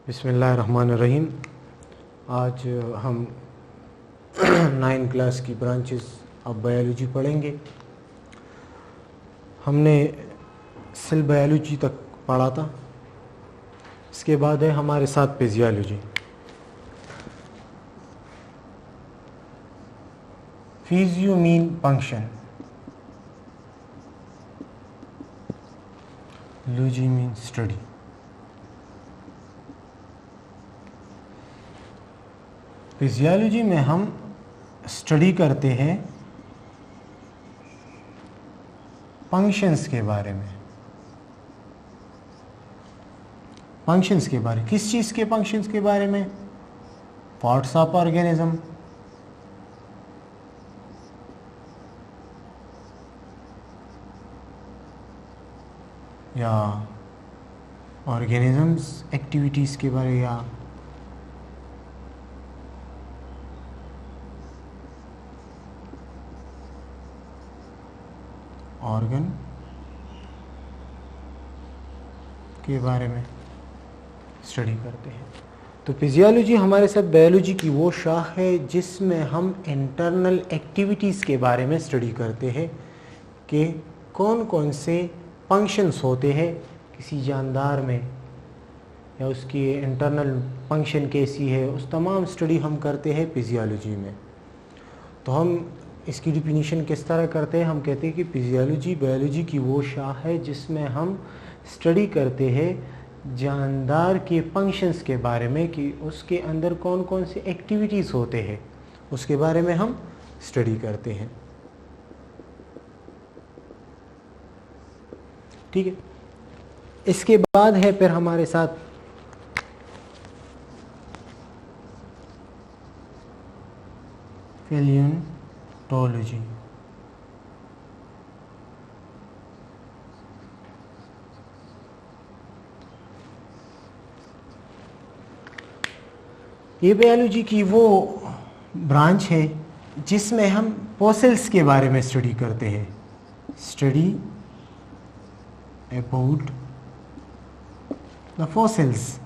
बिस्मिल्लाहिर्रहमानिर्रहीम। आज हम 9 क्लास की ब्रांचेस ऑफ बायोलॉजी पढ़ेंगे। हमने सेल बायोलॉजी तक पढ़ा था। इसके बाद है हमारे साथ physiology. Physio mean function, logy mean study. Physiology में हम स्टडी करते हैं फंक्शंस के बारे में। फंक्शंस के बारे, किस चीज़ के फंक्शंस के बारे में? पार्ट्स ऑफ ऑर्गेनिज्म, या ऑर्गेनिजम्स एक्टिविटीज़ के बारे, या ऑर्गन के बारे में स्टडी करते हैं। तो फिजियोलॉजी हमारे साथ बायोलॉजी की वो शाख है जिसमें हम इंटरनल एक्टिविटीज़ के बारे में स्टडी करते हैं कि कौन कौन से फंक्शंस होते हैं किसी जानदार में, या उसकी इंटरनल फंक्शन कैसी है, उस तमाम स्टडी हम करते हैं फिजियोलॉजी में। तो हम इसकी डिफिनीशन किस तरह करते हैं? हम कहते हैं कि फिजियोलॉजी बायोलॉजी की वो शाख है जिसमें हम स्टडी करते हैं जानदार के फंक्शंस के बारे में, कि उसके अंदर कौन कौन से एक्टिविटीज़ होते हैं, उसके बारे में हम स्टडी करते हैं। ठीक है। इसके बाद है फिर हमारे साथ पैलियोंटोलॉजी। ये बायोलॉजी की वो ब्रांच है जिसमें हम फॉसिल्स के बारे में स्टडी करते हैं। Study about the fossils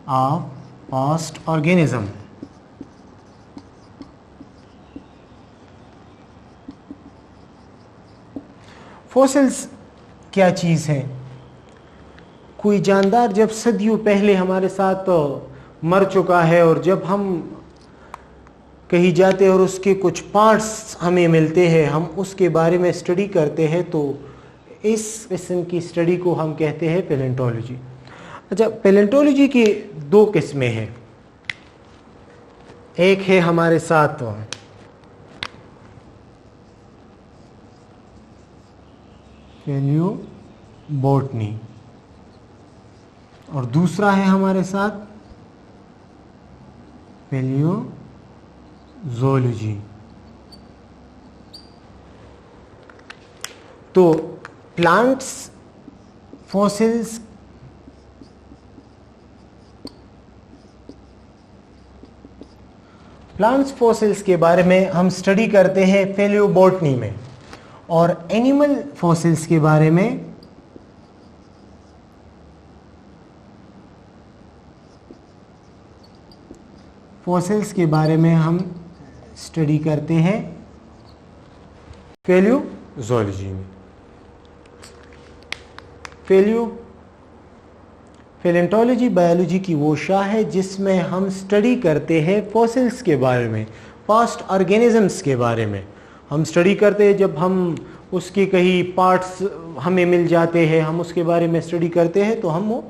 of past organism. Fossils क्या चीज़ है? कोई जानदार जब सदियों पहले हमारे साथ मर चुका है और जब हम कहीं जाते हैं और उसके कुछ पार्ट्स हमें मिलते हैं, हम उसके बारे में स्टडी करते हैं, तो इस किस्म की स्टडी को हम कहते हैं पैलियोंटोलॉजी। अच्छा, पैलियोंटोलॉजी की दो किस्में हैं। एक है हमारे साथ पैलियोबोटनी, और दूसरा है हमारे साथ पैलियोजोलॉजी। तो प्लांट्स फॉसिल्स के बारे में हम स्टडी करते हैं पैलियोबोटनी में, और एनिमल फॉसिल्स के बारे में हम स्टडी करते हैं पैलियोजोलॉजी में। पैलियोंटोलॉजी बायोलॉजी की वो शाख है जिसमें हम स्टडी करते हैं फॉसिल्स के बारे में, पास्ट ऑर्गेनिजम्स के बारे में हम स्टडी करते हैं। जब हम उसके कई पार्ट्स हमें मिल जाते हैं, हम उसके बारे में स्टडी करते हैं, तो हम वो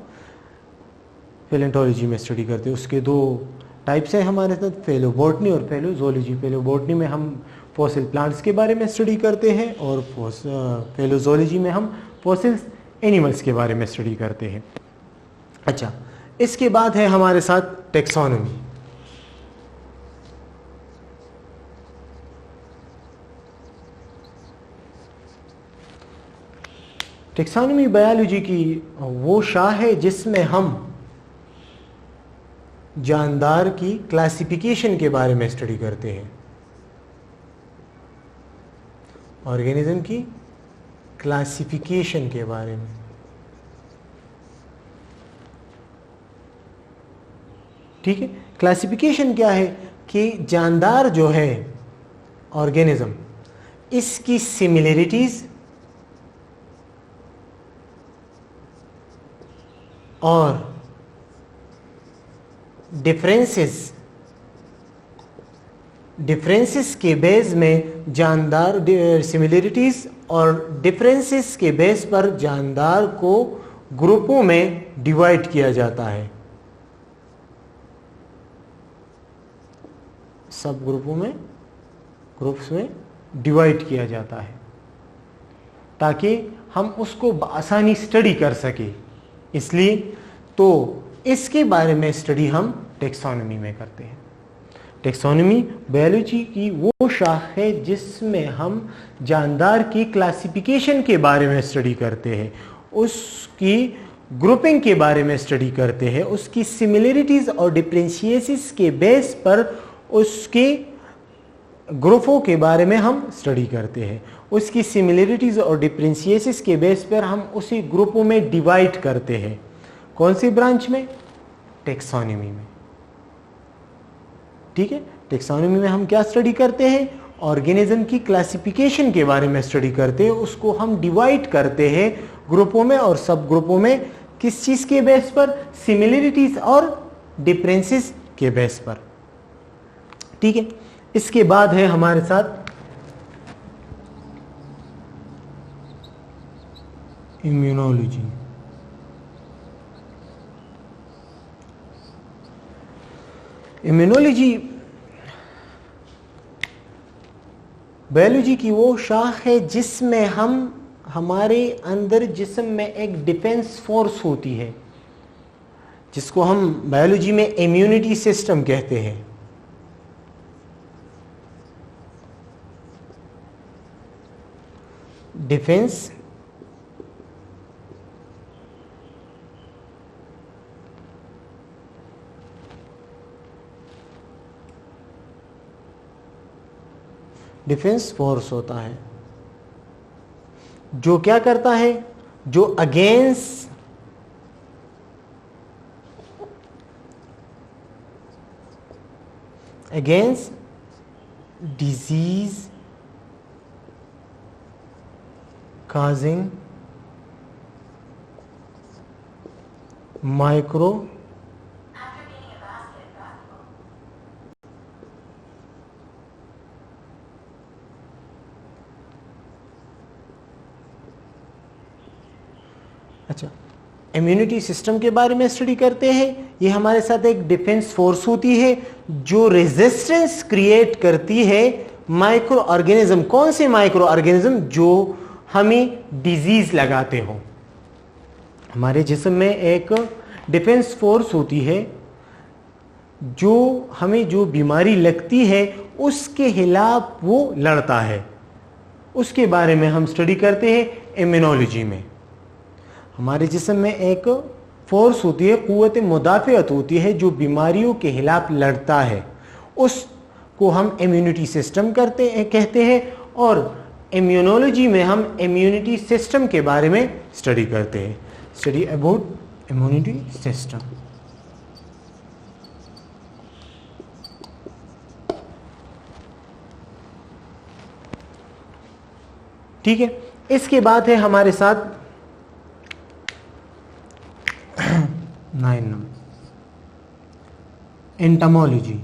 पैलियोंटोलॉजी में स्टडी करते हैं। उसके दो टाइप्स हैं हमारे साथ, पैलियोबोटनी और पैलियोजोलॉजी। पैलियोबोटनी में हम फॉसिल प्लांट्स के बारे में स्टडी करते हैं, और पैलियोजोलॉजी में हम फॉसिल्स एनिमल्स के बारे में स्टडी करते हैं। अच्छा, इसके बाद है हमारे साथ टैक्सोनॉमी। टैक्सोनॉमी बायोलॉजी की वो शाख है जिसमें हम जानदार की क्लासिफिकेशन के बारे में स्टडी करते हैं, ऑर्गेनिज्म की क्लासिफिकेशन के बारे में। ठीक है, क्लासिफिकेशन क्या है कि जानदार जो है ऑर्गेनिज्म, इसकी सिमिलरिटीज और डिफरेंसेस के बेस में जानदार, सिमिलरिटीज और डिफरेंसेस के बेस पर जानदार को ग्रुपों में डिवाइड किया जाता है, सब ग्रुप्स में डिवाइड किया जाता है ताकि हम उसको आसानी स्टडी कर सके। इसलिए तो इसके बारे में स्टडी हम टेक्सोनॉमी में करते हैं। टेक्सोनॉमी बायोलॉजी की वो शाख है जिसमें हम जानदार की क्लासिफिकेशन के बारे में स्टडी करते हैं, उसकी ग्रुपिंग के बारे में स्टडी करते हैं, उसकी सिमिलरिटीज और डिफरेंशिएसिस के बेस पर उसके ग्रुपों के बारे में हम स्टडी करते हैं, उसकी सिमिलरिटीज और डिफरेंशिएसिस के बेस पर हम उसी ग्रुपों में डिवाइड करते हैं। कौन सी ब्रांच में? टेक्सोनॉमी में। ठीक है, टेक्सोनॉमी में हम क्या स्टडी करते हैं? ऑर्गेनिज्म की क्लासिफिकेशन के बारे में स्टडी करते हैं, उसको हम डिवाइड करते हैं ग्रुपों में और सब ग्रुपों में। किस चीज के बेस पर? सिमिलरिटीज और डिफरेंसेस के बेस पर। ठीक है, इसके बाद है हमारे साथ इम्यूनोलॉजी। इम्यूनोलॉजी बायोलॉजी की वो शाख है जिसमें हम हमारे अंदर जिस्म में एक डिफेंस फोर्स होती है, जिसको हम बायोलॉजी में इम्यूनिटी सिस्टम कहते हैं। डिफेंस फोर्स होता है जो क्या करता है? जो अगेंस्ट डिजीज causing माइक्रो अच्छा, इम्यूनिटी सिस्टम के बारे में स्टडी करते हैं। ये हमारे साथ एक डिफेंस फोर्स होती है जो रेजिस्टेंस क्रिएट करती है माइक्रो ऑर्गेनिज्म। कौन से माइक्रो ऑर्गेनिज्म? जो हमें डिजीज लगाते हो। हमारे जिस्म में एक डिफेंस फोर्स होती है जो हमें जो बीमारी लगती है उसके खिलाफ वो लड़ता है, उसके बारे में हम स्टडी करते हैं इम्यूनोलॉजी में। हमारे जिस्म में एक फोर्स होती है, कुव्वत मुदाफ़ियत होती है जो बीमारियों के खिलाफ लड़ता है, उसको हम इम्यूनिटी सिस्टम कहते हैं। और इम्यूनोलॉजी में हम इम्यूनिटी सिस्टम के बारे में स्टडी करते हैं, स्टडी अबाउट इम्यूनिटी सिस्टम। ठीक है, इसके बाद है हमारे साथ 9 नंबर एंटोमोलॉजी।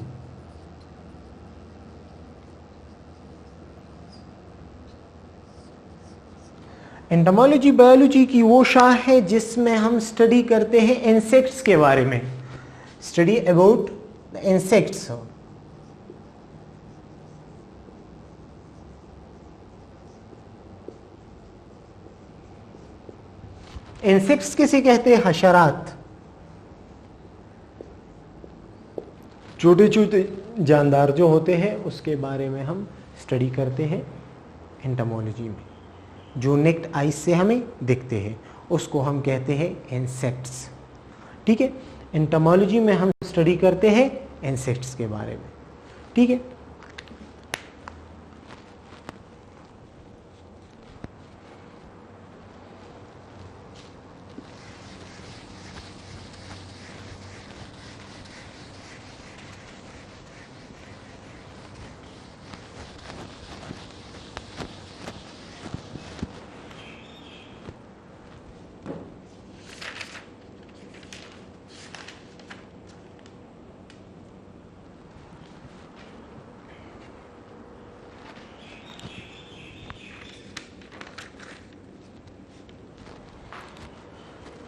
एंटोमोलॉजी बायोलॉजी की वो शाख है जिसमें हम स्टडी करते हैं इंसेक्ट्स के बारे में, स्टडी अबाउट इंसेक्ट्स। इंसेक्ट्स किसे कहते हैं? हशरात, छोटे छोटे जानदार जो होते हैं उसके बारे में हम स्टडी करते हैं एंटोमोलॉजी में। जो नेक्ड आइज से हमें दिखते हैं उसको हम कहते हैं इंसेक्ट्स। ठीक है, एंटोमोलॉजी में हम स्टडी करते हैं इंसेक्ट्स के बारे में। ठीक है,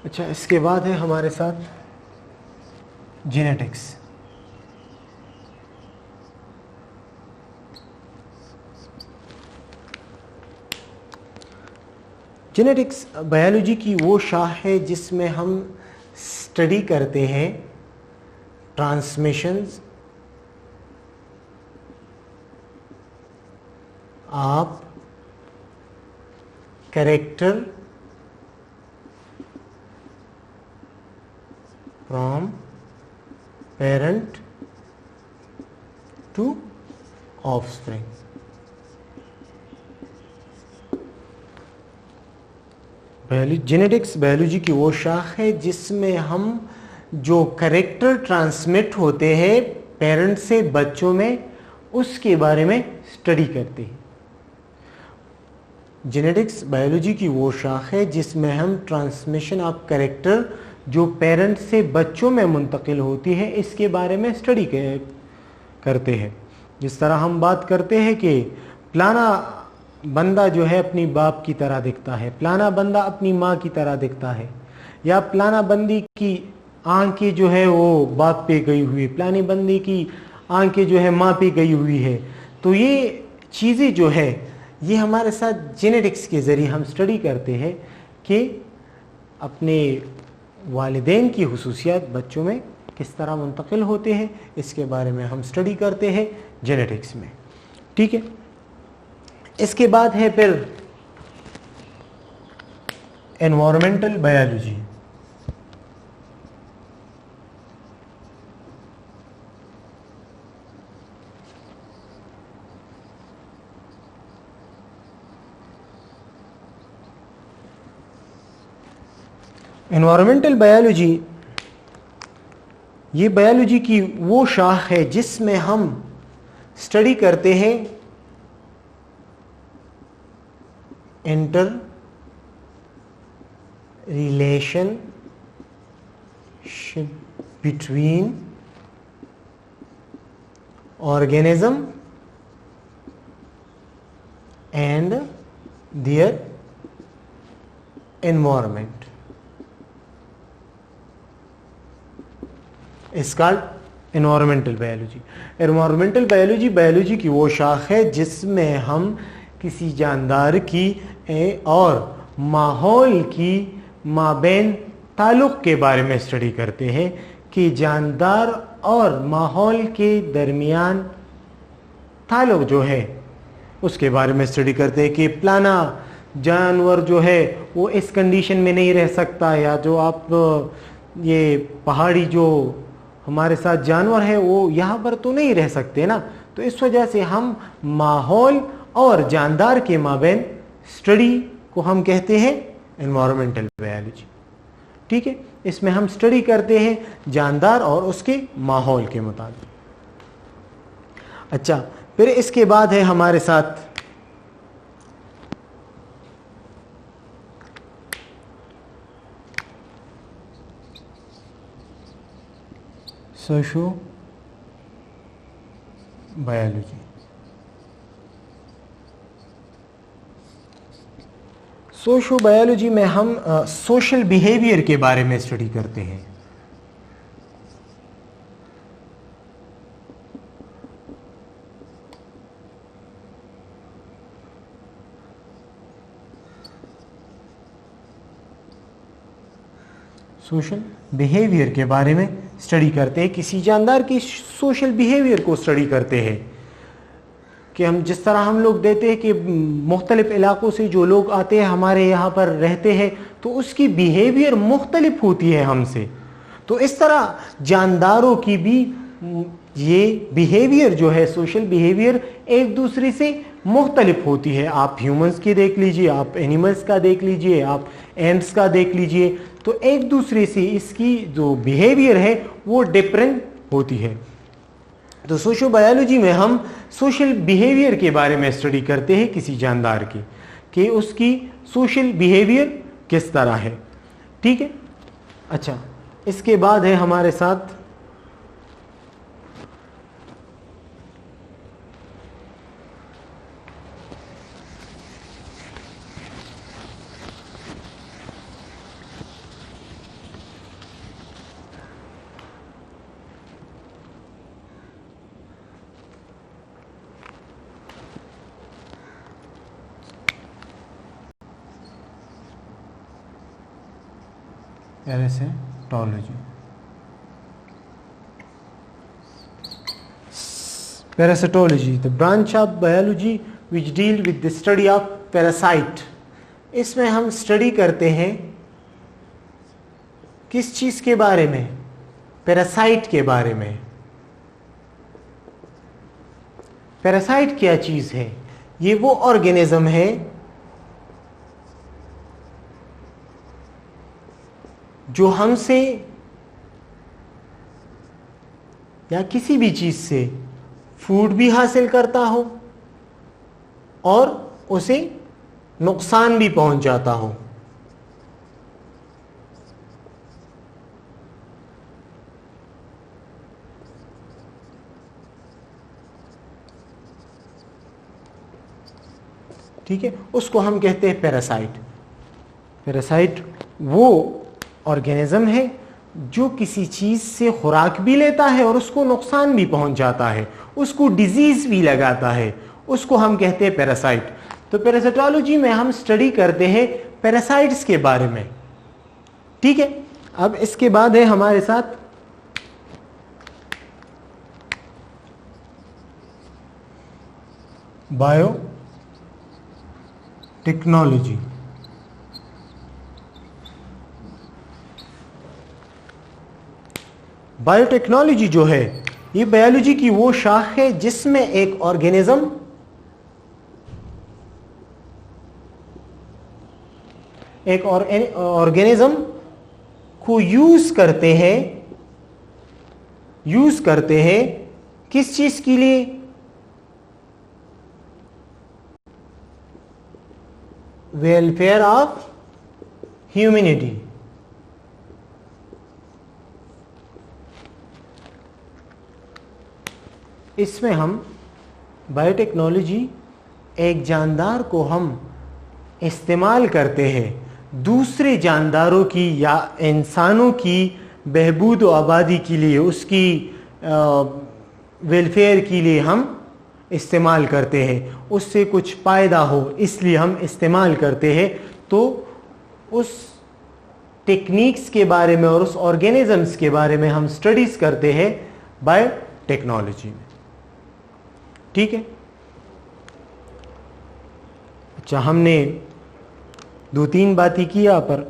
अच्छा, इसके बाद है हमारे साथ जेनेटिक्स। जेनेटिक्स बायोलॉजी की वो शाख है जिसमें हम स्टडी करते हैं transmissions of character from parent to offspring. Genetics biology की वो शाख है जिसमें हम जो कैरेक्टर ट्रांसमिट होते हैं पेरेंट से बच्चों में, उसके बारे में स्टडी करते हैं। जेनेटिक्स बायोलॉजी की वो शाख है जिसमें हम ट्रांसमिशन ऑफ कैरेक्टर जो पेरेंट से बच्चों में मुंतकिल होती है, इसके बारे में स्टडी करते हैं। जिस तरह हम बात करते हैं कि फलाना बंदा जो है अपनी बाप की तरह दिखता है, फलाना बंदा अपनी माँ की तरह दिखता है, या फलाना बंदी की आंखें जो है वो बाप पे गई हुई, फलानी बंदी की आंखें जो है माँ पे गई हुई है। तो ये चीज़ें जो है ये हमारे साथ जेनेटिक्स के ज़रिए हम स्टडी करते हैं कि अपने वालिदैन की हुसूसियात बच्चों में किस तरह मुंतकिल होते हैं, इसके बारे में हम स्टडी करते हैं जेनेटिक्स में। ठीक है, इसके बाद है फिर एनवायरमेंटल बायोलॉजी। एनवायरमेंटल बायोलॉजी ये बायोलॉजी की वो शाख है जिसमें हम स्टडी करते हैं inter relationship between organism and their environment. It's called environmental biology. Environmental biology biology की वो शाख है जिसमें हम किसी जानदार की और माहौल की माबैन ताल्लुक़ के बारे में स्टडी करते हैं कि जानदार और माहौल के दरमियान ताल्लुक़ जो है उसके बारे में स्टडी करते हैं कि फलाना जानवर जो है वो इस कंडीशन में नहीं रह सकता, या जो आप ये पहाड़ी जो हमारे साथ जानवर है वो यहाँ पर तो नहीं रह सकते ना। तो इस वजह से हम माहौल और जानदार के माबैन स्टडी को हम कहते हैं एनवायरमेंटल बायोलॉजी। ठीक है, इसमें हम स्टडी करते हैं जानदार और उसके माहौल के मुताबिक। अच्छा, फिर इसके बाद है हमारे साथ सोशो बायोलॉजी। सोशो बायोलॉजी में हम सोशल बिहेवियर के बारे में स्टडी करते हैं। सोशल बिहेवियर के बारे में स्टडी करते हैं, किसी जानदार की सोशल बिहेवियर को स्टडी करते हैं कि हम जिस तरह हम लोग देते हैं कि मुख्तलिफ इलाकों से जो लोग आते हैं हमारे यहाँ पर रहते हैं तो उसकी बिहेवियर मुख्तलिफ होती है हमसे। तो इस तरह जानदारों की भी ये बिहेवियर जो है सोशल बिहेवियर एक दूसरे से मुख्तलिफ होती है। आप ह्यूमंस की देख लीजिए, आप एनिमल्स का देख लीजिए, आप एंट्स का देख लीजिए, तो एक दूसरे से इसकी जो बिहेवियर है वो डिफरेंट होती है। तो सोशल बायोलॉजी में हम सोशल बिहेवियर के बारे में स्टडी करते हैं किसी जानदार की कि उसकी सोशल बिहेवियर किस तरह है। ठीक है, अच्छा, इसके बाद है हमारे साथ parasitology. Parasitology, the branch of biology which deal with the study of parasite. इसमें हम स्टडी करते हैं किस चीज के बारे में? पैरासाइट के बारे में। पैरासाइट क्या चीज है? ये वो ऑर्गेनिज्म है जो हमसे या किसी भी चीज से फूड भी हासिल करता हो और उसे नुकसान भी पहुंच जाता हो। ठीक है, उसको हम कहते हैं पैरासाइट। पैरासाइट वो ऑर्गेनिज्म है जो किसी चीज से खुराक भी लेता है और उसको नुकसान भी पहुंच जाता है, उसको डिजीज भी लगाता है, उसको हम कहते हैं पैरासाइट। तो पैरासिटोलॉजी में हम स्टडी करते हैं पैरासाइट्स के बारे में। ठीक है, अब इसके बाद है हमारे साथ बायो टेक्नोलॉजी। बायोटेक्नोलॉजी जो है ये बायोलॉजी की वो शाख है जिसमें एक ऑर्गेनिज्म को यूज करते हैं किस चीज के लिए? Welfare of humanity. इसमें हम बायोटेक्नोलॉजी, एक जानदार को हम इस्तेमाल करते हैं दूसरे जानदारों की या इंसानों की बहबूद व आबादी के लिए, उसकी वेलफेयर के लिए हम इस्तेमाल करते हैं, उससे कुछ फ़ायदा हो इसलिए हम इस्तेमाल करते हैं। तो उस टेक्निक्स के बारे में और उस ऑर्गेनिजम्स के बारे में हम स्टडीज़ करते हैं बायोटेक्नोलॉजी में। ठीक है, अच्छा, हमने 2-3 बातें किया, पर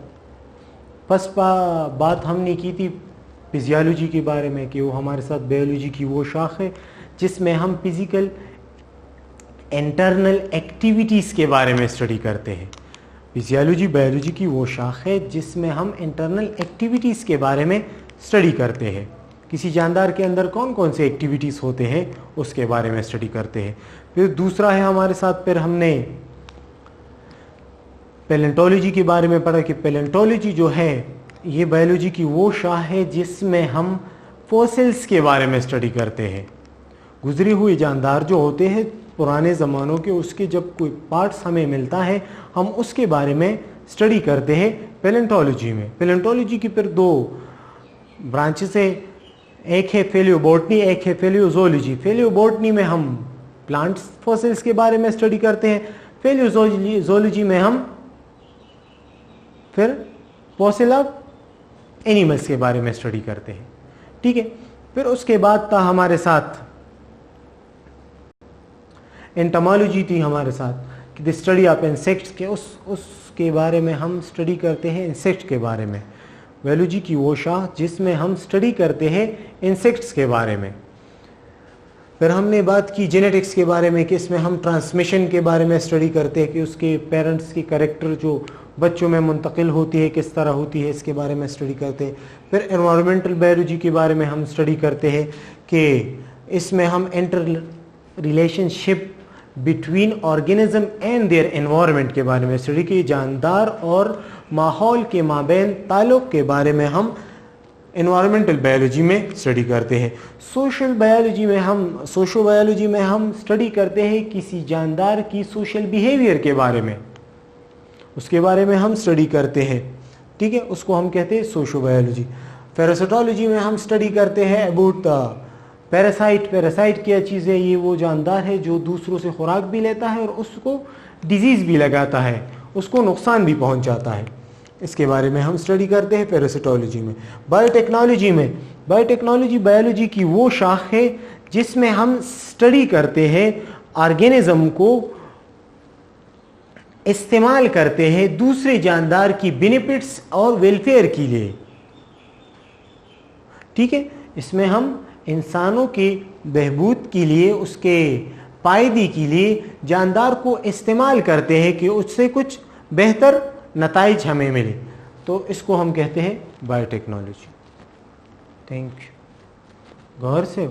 फर्स्ट बात हमने की थी फिजियोलॉजी के बारे में कि वो हमारे साथ बायोलॉजी की वो शाख है जिसमें हम फिजिकल इंटरनल एक्टिविटीज़ के बारे में स्टडी करते हैं। फिजियोलॉजी बायोलॉजी की वो शाख है जिसमें हम इंटरनल एक्टिविटीज़ के बारे में स्टडी करते हैं। किसी जानदार के अंदर कौन कौन से एक्टिविटीज़ होते हैं उसके बारे में स्टडी करते हैं। फिर दूसरा है हमारे साथ, फिर हमने पैलेंटोलॉजी के बारे में पढ़ा कि पैलेंटोलॉजी जो है ये बायोलॉजी की वो शाख है जिसमें हम फॉसिल्स के बारे में स्टडी करते हैं। गुजरे हुए जानदार जो होते हैं पुराने ज़मानों के, उसके जब कोई पार्ट्स हमें मिलता है हम उसके बारे में स्टडी करते हैं पैलेंटोलॉजी में। पैलेंटोलॉजी की फिर 2 ब्रांचेस है, एक है फेलियोबोटनी, एक है फेलियोजोलॉजी। फेलियोबोटनी में हम प्लांट्स फॉसिल्स के बारे में स्टडी करते हैं, फेलियोजोलॉजी में हम फिर फॉसिल ऑफ एनिमल्स के बारे में स्टडी करते हैं। ठीक है, फिर उसके बाद था हमारे साथ एंटोमोलॉजी थी हमारे साथ कि द स्टडी ऑफ इंसेक्ट्स के उसके बारे में हम स्टडी करते हैं इंसेक्ट के बारे में। बायोलॉजी की वो शाख जिसमें हम स्टडी करते हैं इंसेक्ट्स के बारे में। फिर हमने बात की जेनेटिक्स के बारे में कि इसमें हम ट्रांसमिशन के बारे में स्टडी करते हैं कि उसके पेरेंट्स की कैरेक्टर जो बच्चों में मुंतकिल होती है किस तरह होती है, इसके बारे में स्टडी करते हैं। फिर एनवायरमेंटल बायोलॉजी के बारे में हम स्टडी करते हैं कि इसमें हम inter relationship between organism and their environment के बारे में स्टडी की, जानदार और माहौल के माबैन ताल्लुक़ के बारे में हम एनवायरमेंटल बायोलॉजी में स्टडी करते हैं। सोशल बायोलॉजी में हम स्टडी करते हैं किसी जानदार की सोशल बिहेवियर के बारे में, उसके बारे में हम स्टडी करते हैं। ठीक है, उसको हम कहते हैं सोशो बायोलॉजी। पैरासिटोलॉजी में हम स्टडी करते हैं अबाउट पैरासाइट। पैरासाइट क्या चीज़ है? ये वो जानदार है जो दूसरों से खुराक भी लेता है और उसको डिजीज़ भी लगाता है, उसको नुकसान भी पहुंचाता है। इसके बारे में हम स्टडी करते हैं पैरासिटोलॉजी में। बायोटेक्नोलॉजी में, बायोलॉजी की वो शाख है जिसमें हम स्टडी करते हैं ऑर्गेनिज्म को इस्तेमाल करते हैं दूसरे जानदार की बेनिफिट्स और वेलफेयर के लिए। ठीक है, इसमें हम इंसानों के बहबूद के लिए, उसके पायदी के लिए जानदार को इस्तेमाल करते हैं कि उससे कुछ बेहतर नताइज हमें मिले, तो इसको हम कहते हैं बायोटेक्नोलॉजी। Thank you. गौर से